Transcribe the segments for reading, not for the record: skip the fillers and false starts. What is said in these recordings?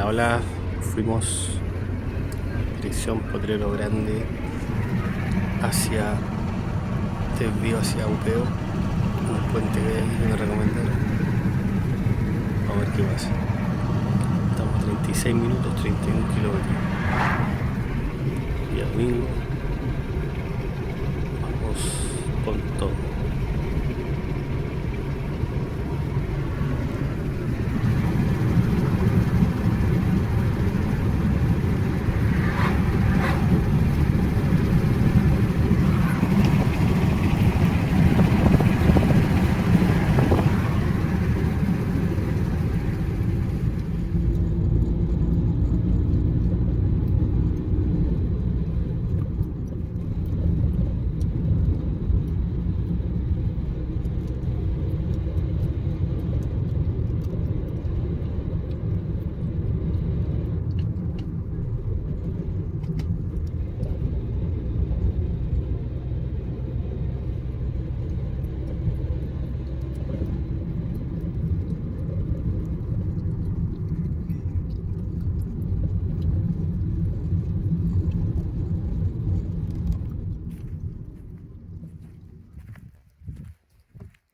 Hola, hola, fuimos dirección Potrero Grande hacia desvío hacia Upeo, un puente que hay ahí que me recomendaron. Vamos a ver qué pasa. Estamos a 36 minutos, 31 kilómetros. Día domingo. Vamos con todo.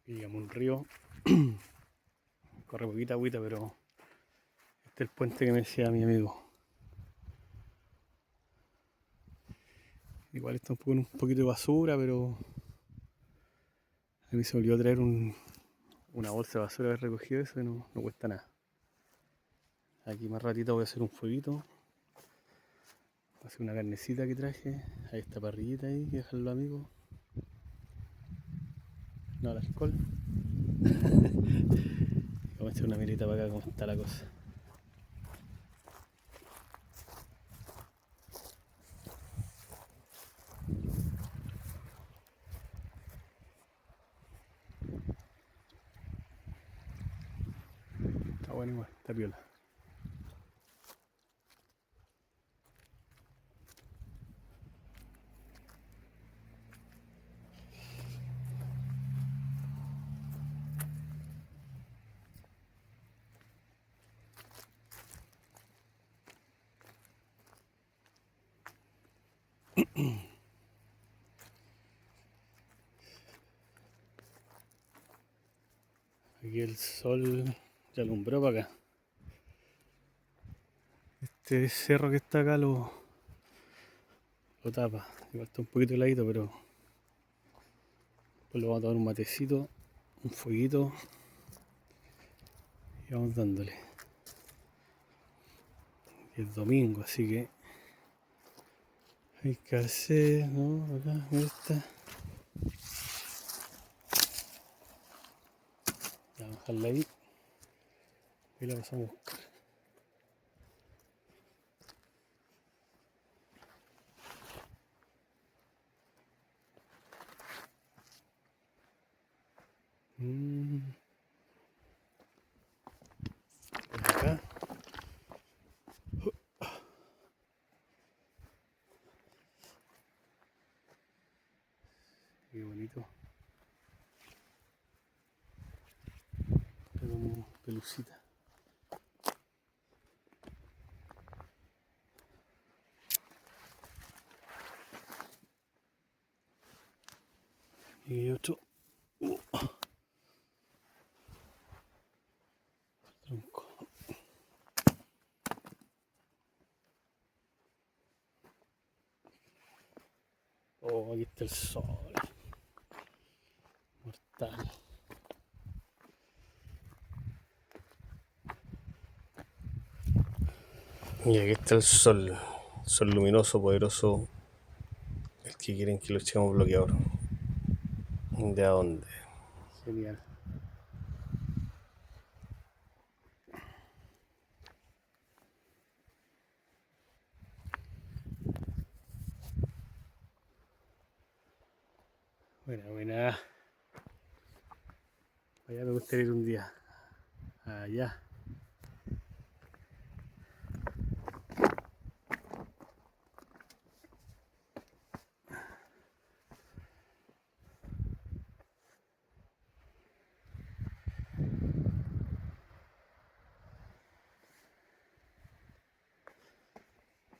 Llegamos a un río, corre poquita agüita, pero este es el puente que me decía mi amigo. Igual está un poquito de basura, pero a mí se me olvidó traer una bolsa de basura, haber recogido eso y no cuesta nada. Aquí más ratito voy a hacer un fueguito. Voy a hacer una carnecita que traje. Hay esta parrillita ahí que dejan los amigos. No al alcohol. Vamos a echar una mirita para acá cómo está la cosa. Está bueno igual, está piola. Aquí el sol ya alumbró para acá. Este cerro que está acá lo tapa. Igual está un poquito heladito, pero después lo vamos a tomar un matecito, un fueguito y vamos dándole. Y es domingo, así que hay que hacer, ¿no? Acá, esta. Ya, vamos a dejarla ahí y la pasamos a buscar. Por acá. Qué bonito. Está como pelucita. Y otro tronco. Oh, aquí está el sol. Mortal. Y aquí está el sol. Sol luminoso, poderoso. El que quieren que lo echemos bloqueador. ¿De a dónde? Genial. Buena. Allá me gustaría ir un día. Allá.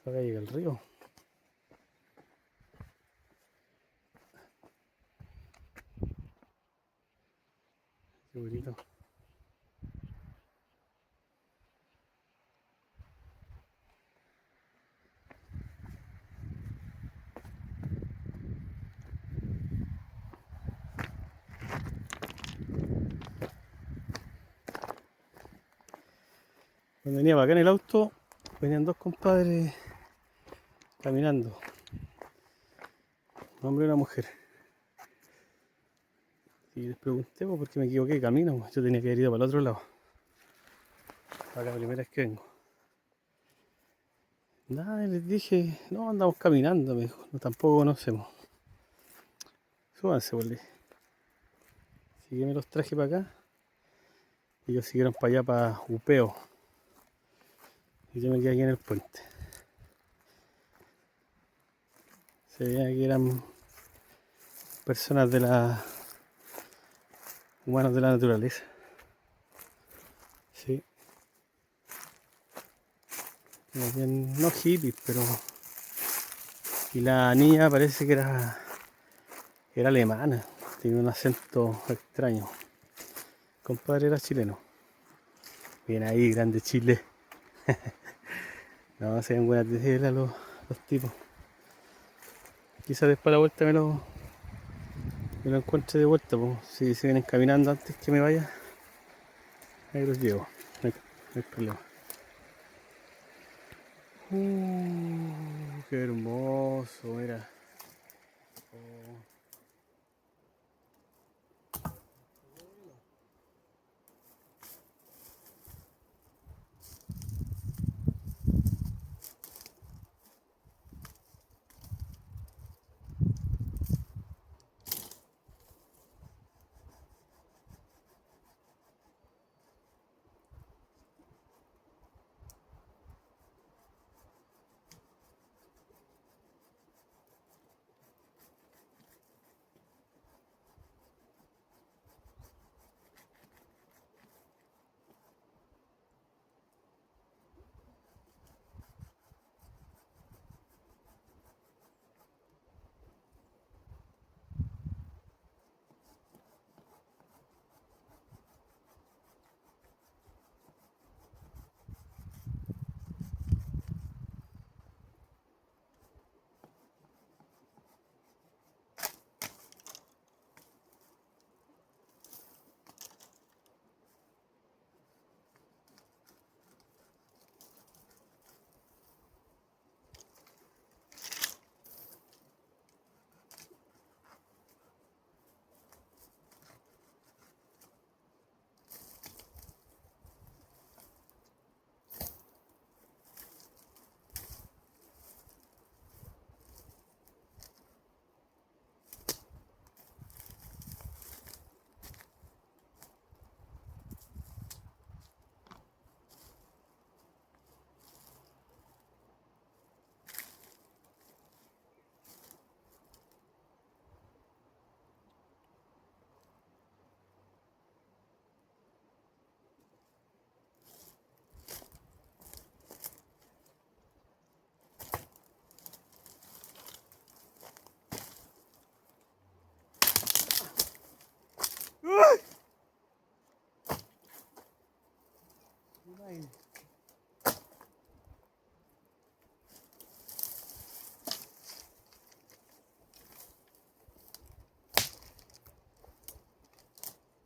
Acá llega el río. Qué bonito. Cuando venía acá en el auto, venían dos compadres caminando. Un hombre y una mujer. Y les pregunté por qué me equivoqué de camino. Yo tenía que haber ido para el otro lado. Para la primera vez que vengo. Nada, y les dije, no, andamos caminando, me dijo. No, tampoco conocemos. Súbanse, pues, le dije. Así que me los traje para acá. Y ellos siguieron para allá, para Upeo. Y yo me quedé aquí en el puente. Se veía que eran personas de la... humanos de la naturaleza. Sí. Bien, no hippies, pero... Y la niña parece que era alemana. Tiene un acento extraño. El compadre era chileno. Bien ahí, grande Chile. No, se ven buenas de tela los tipos. Quizás después de la vuelta me lo encuentre de vuelta, pues. Si se vienen caminando antes que me vaya, ahí los llevo, no hay problema. Qué hermoso, mira. Oh.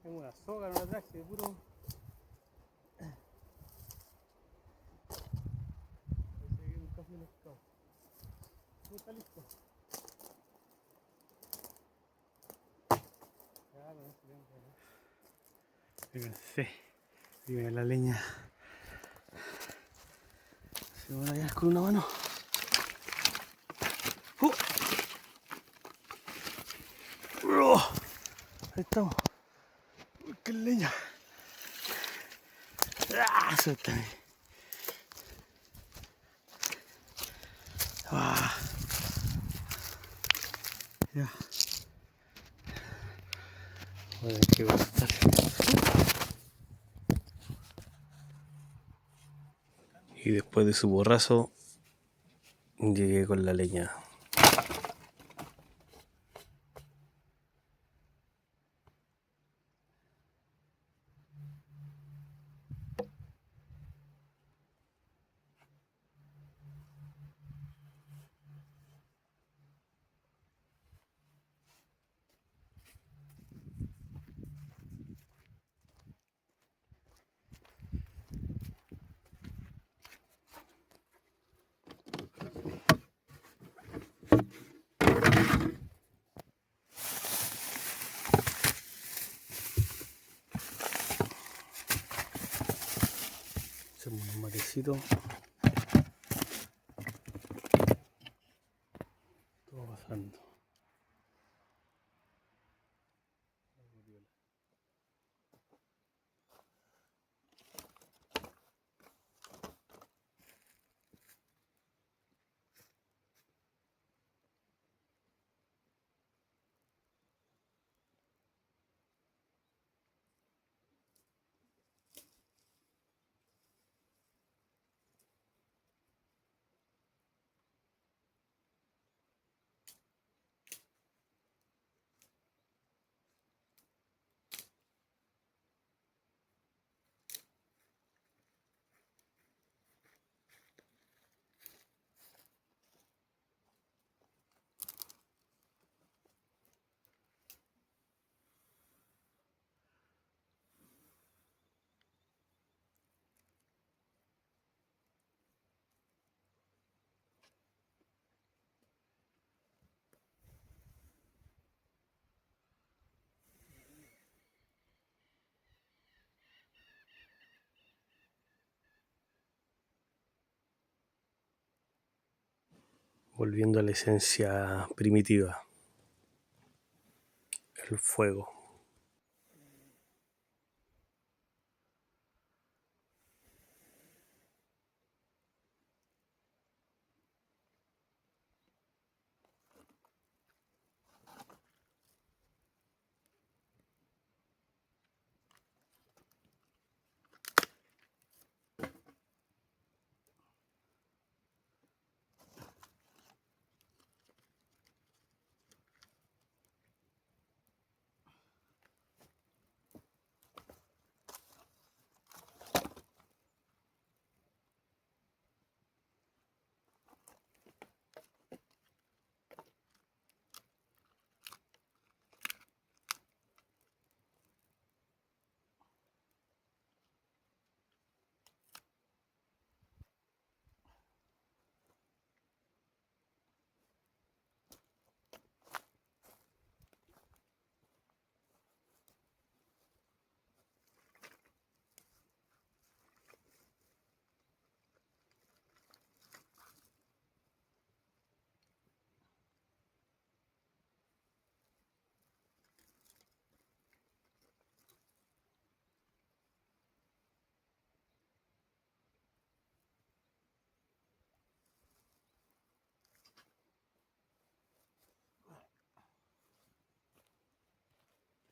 Tengo una soga, no la traje, de puro... Parece que un café mezclado. ¿Cómo está listo? Claro, no se ven, fíjense, miren la leña. Se van a hallar con una mano. Ahí estamos. Uy, qué leña. Suéltame. Ya. Voy a tener que cortar. Y después de su borrazo, Llegué con la leña. Hacemos unos matecitos. Todo pasando. Volviendo a la esencia primitiva, el fuego.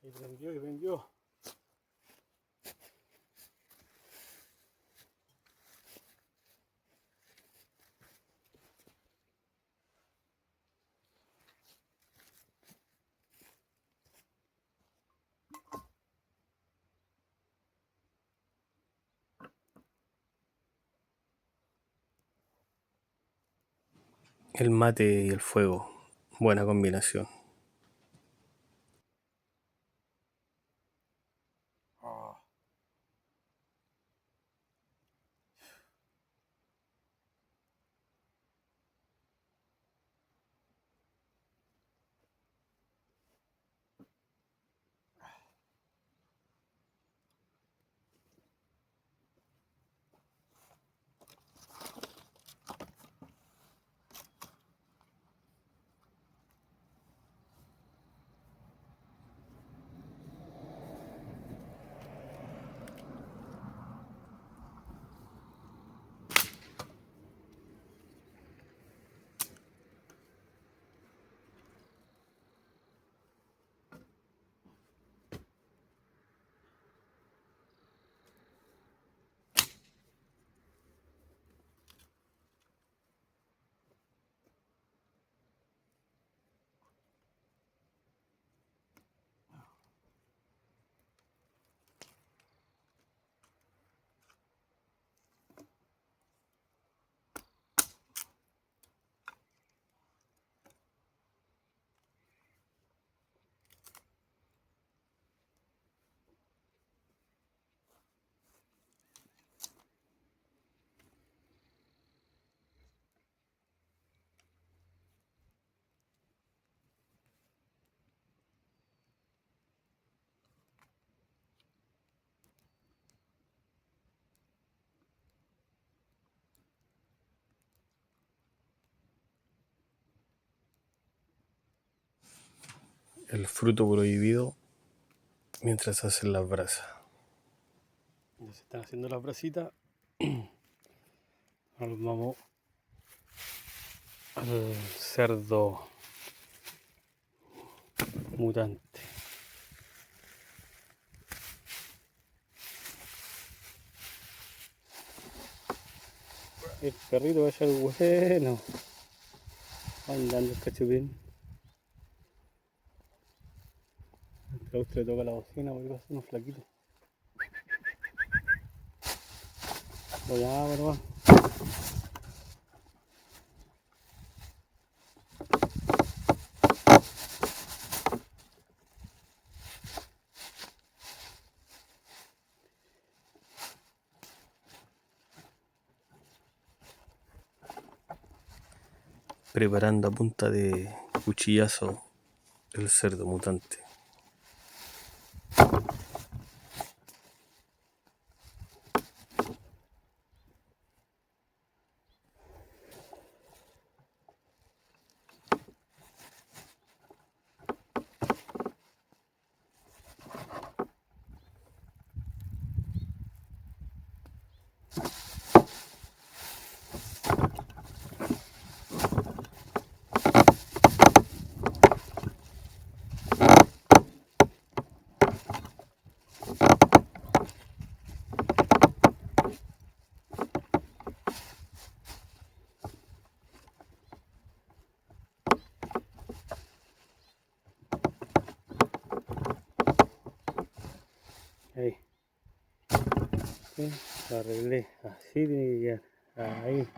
Y prendió. El mate y el fuego, buena combinación. el fruto prohibido mientras hacen las brasas. Ya se están haciendo las brasitas. Ahora vamos al cerdo mutante. El perrito va a ser bueno. Andando el cachupín. A usted le toca la bocina porque va a ser unos flaquitos. Voy a ver, va. Preparando a punta de cuchillazo el cerdo mutante. Ahí. Sí, lo arreglé. Así tiene que quedar. Ahí.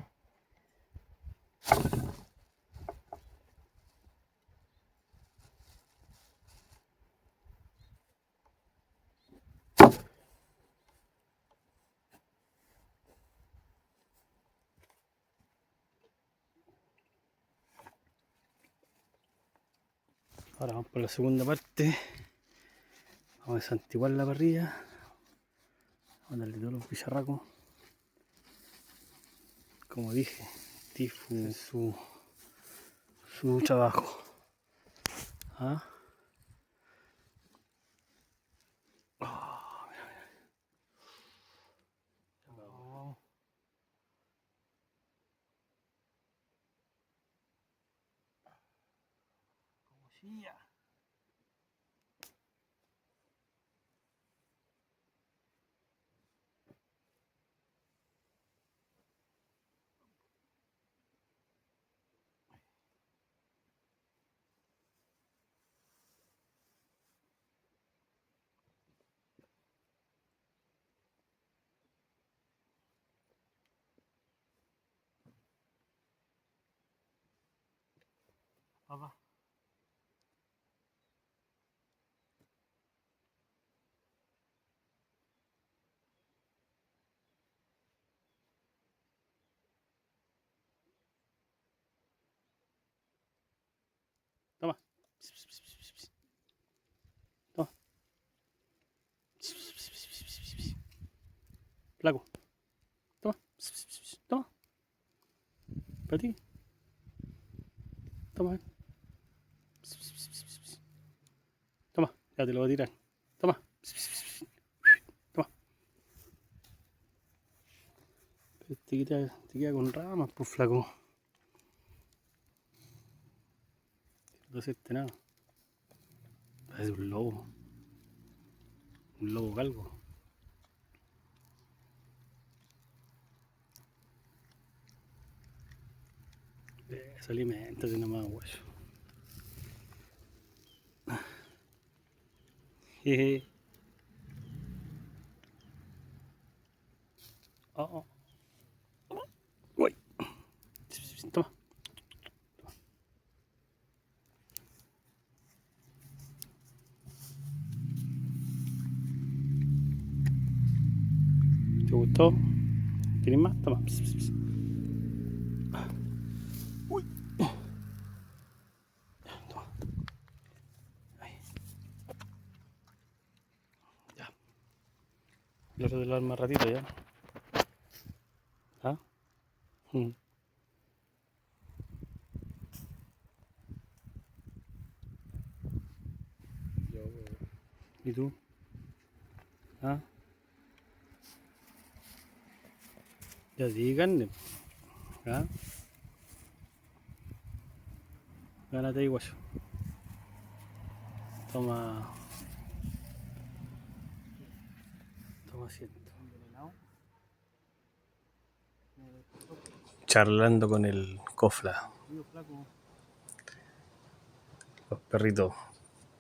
Ahora vamos por la segunda parte. Vamos a desantiguar la parrilla. Vamos a darle todos los bicharracos. Como dije, Tifu su trabajo. ¿Ah? Oh, mira, mira. Oh. Como chilla. Papá. Toma. Toma. Flaco. Toma. Toma. Para ti. Toma. Toma. Ya te lo voy a tirar. Toma. Toma. Te queda con ramas, pues flaco. No hacerte nada. Parece un lobo. Un lobo galgo. Se alimenta de nomás, guayo. Jeje. Oh, oh. Uy. Toma. ¿Te gustó? ¿Quieres más? Toma. Uy. Toma. Ahí. Ya. Lo haré del más ratito ya. ¿Ah? Mm. ¿Y tú? ¿Ah? Ya di carne. ¿Ah? Gánate ahí, guayo. Toma. Toma asiento. Charlando con el Cofla. Los perritos.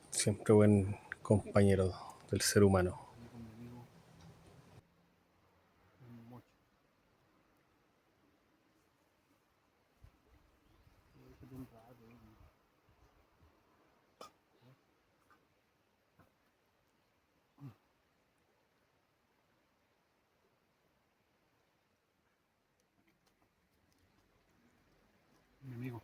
Siempre buen compañero del ser humano. Mi amigo.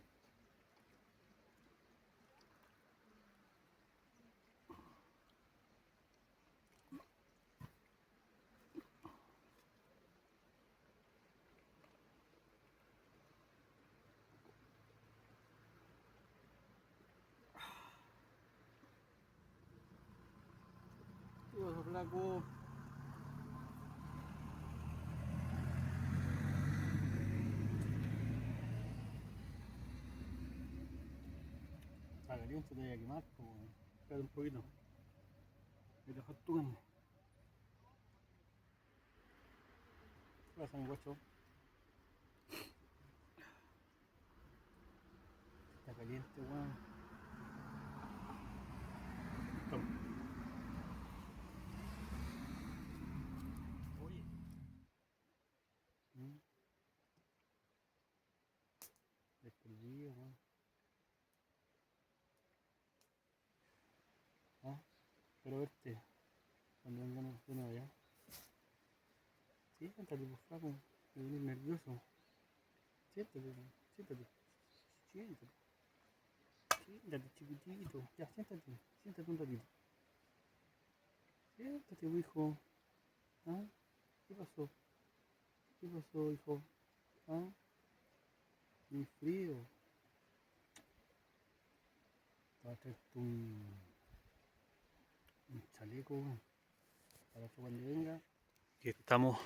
Flaco. Está caliente, te voy a quemar, espérate un poquito. Voy a dejar tu carne. ¿Qué pasa, mi guacho? Está caliente, weón. Toma. Oye. Desperdí, weón. Ah, espero verte cuando vengamos de nuevo allá. Siéntate, pues, flaco. Me vienes nervioso. Siéntate, siéntate. Siéntate. Siéntate, chiquitito. Ya, siéntate. Siéntate un ratito. Siéntate, hijo. ¿Ah? ¿Qué pasó? ¿Qué pasó, hijo? ¿Ah? Muy frío. Te voy a traer un chaleco para que cuando venga. Aquí estamos.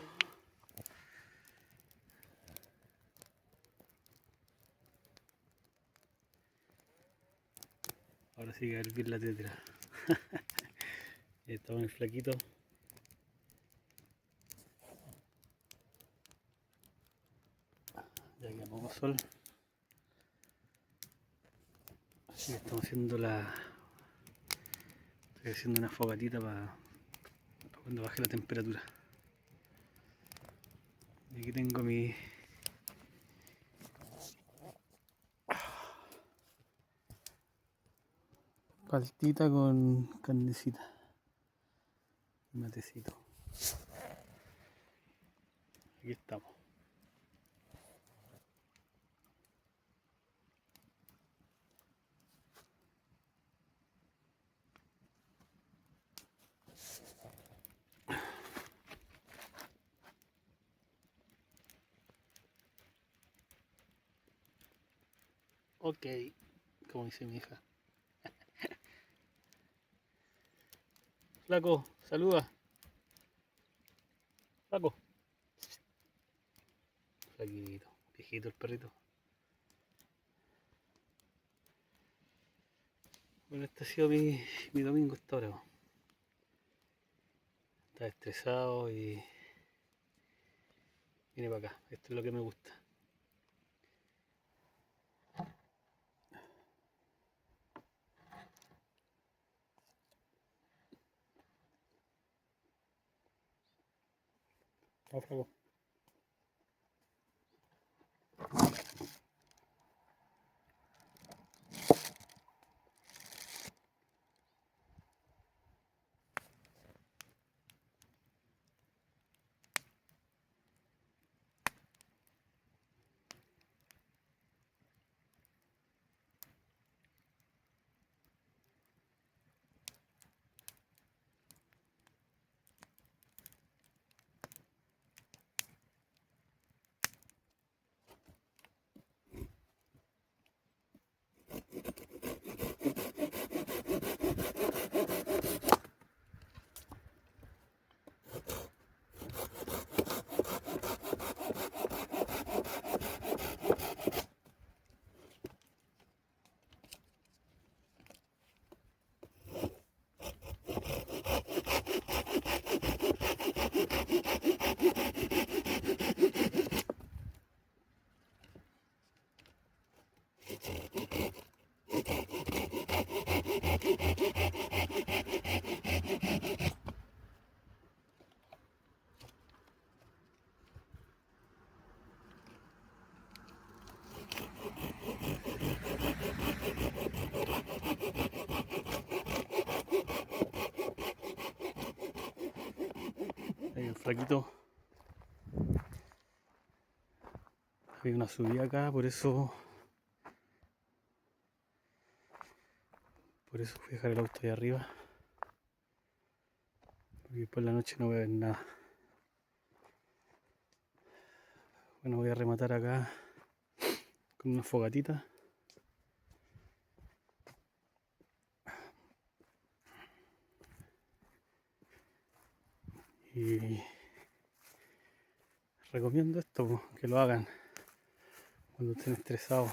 Ahora sí que va a hervir la tetera. Estamos en el flaquito. Ya que poco sol. Así que estamos haciendo estoy haciendo una fogatita para cuando baje la temperatura. Y aquí tengo mi paltita con carnecita y matecito. Aquí estamos. Ok, como dice mi hija. Flaco, saluda. Flaco. Flaquito, viejito el perrito. Bueno, este ha sido mi domingo hasta ahora. Está estresado y viene para acá. Esto es lo que me gusta. Vamos, Flaco. flaquito. Hay una subida acá, por eso fui a dejar el auto ahí arriba. Porque por la noche no voy a ver nada. Bueno, voy a rematar acá con una fogatita. Y recomiendo esto, que lo hagan cuando estén estresados.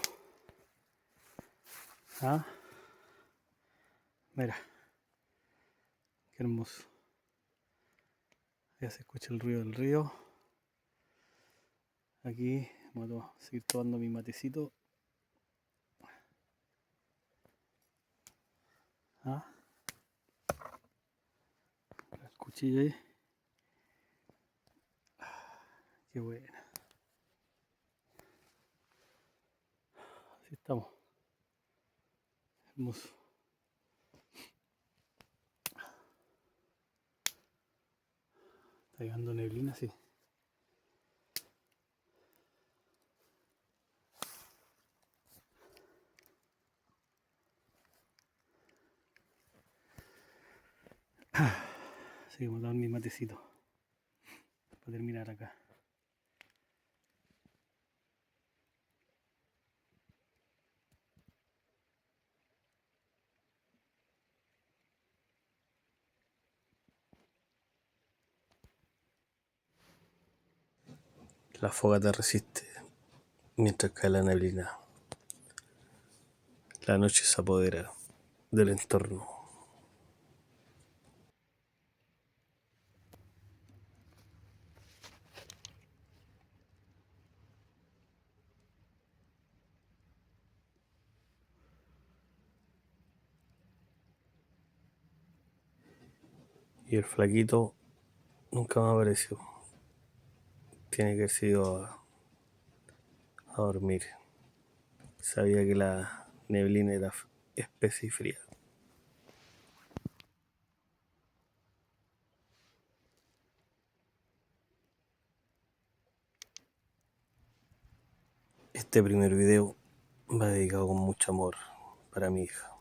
¿Ah? Mira, qué hermoso. Ya se escucha el ruido del río. Aquí voy a seguir tomando mi matecito. ¿Ah? El cuchillo ahí. Qué buena. Así estamos. Hermoso. Está llegando neblina, sí. Así que vamos a dar mi matecito para terminar acá. La fogata resiste mientras cae la neblina. La noche se apodera del entorno. Y el flaquito nunca me apareció. Tiene que haber sido a dormir. Sabía que la neblina era espesa y fría. Este primer video va dedicado con mucho amor para mi hija.